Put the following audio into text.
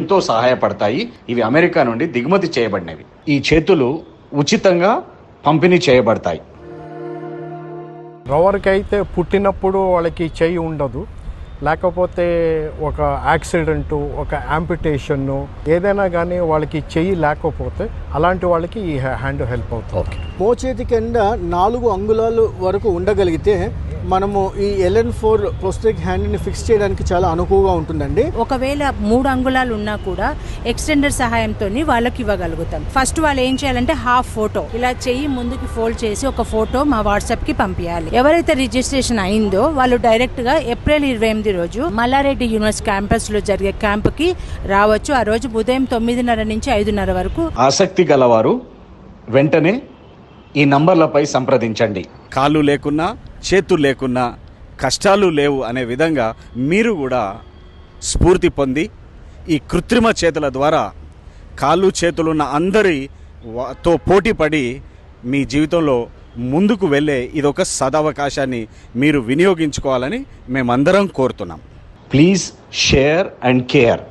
ఎంతో సహాయపడతాయి. ఇవి అమెరికా నుండి దిగుమతి చేయబడినవి. ఈ చేతులు ఉచితంగా పంపిణీ చేయబడతాయి. రవర్కి అయితే పుట్టినప్పుడు వాళ్ళకి చెయ్యి ఉండదు, లేకపోతే ఒక యాక్సిడెంటు, ఒక యాంపిటేషన్ను ఏదైనా కానీ వాళ్ళకి చెయ్యి లేకపోతే అలాంటి వాళ్ళకి ఈ హ్యాండ్ హెల్ప్ అవుతుంది. మోచేతి కింద 4 అంగుళాలు వరకు ఉండగలిగితే మనము ఈ LN4 ప్రోస్థెటిక్ హ్యాండ్ని ఫిక్స్ చేయడానికి చాలా అనుకువగా ఉంటుందండి. ఒకవేళ 3 అంగుళాలు ఉన్నా కూడా ఎక్స్టెండర్ సహాయంతో వాళ్ళకి ఇవ్వగలుగుతాం. ఫస్ట్ వాళ్ళు ఏం చేయాలంటే హాఫ్ ఫోటో ఇలా చెయ్యి ముందుకి ఫోల్డ్ చేసి ఒక ఫోటో మా వాట్సాప్కి పంపించాలి. ఎవరైతే రిజిస్ట్రేషన్ అయిందో వాళ్ళు డైరెక్ట్గా ఏప్రిల్ 28 రోజు మల్లారెడ్డి యూనివర్సిటీ క్యాంపస్లో జరిగే క్యాంప్కి రావచ్చు. ఆ రోజు ఉదయం 9:30 నుంచి 5:30 వరకు. ఆసక్తి గలవారు వెంటనే ఈ నంబర్లపై సంప్రదించండి. కాళ్ళు లేకున్నా చేతులు లేకున్నా కష్టాలు లేవు అనే విధంగా మీరు కూడా స్ఫూర్తి పొంది ఈ కృత్రిమ చేతుల ద్వారా కాళ్ళు చేతులున్న అందరితో పోటీపడి మీ జీవితంలో ముందుకు వెళ్ళే ఇదొక సదవకాశాన్ని మీరు వినియోగించుకోవాలని మేమందరం కోరుతున్నాం. Please share and care.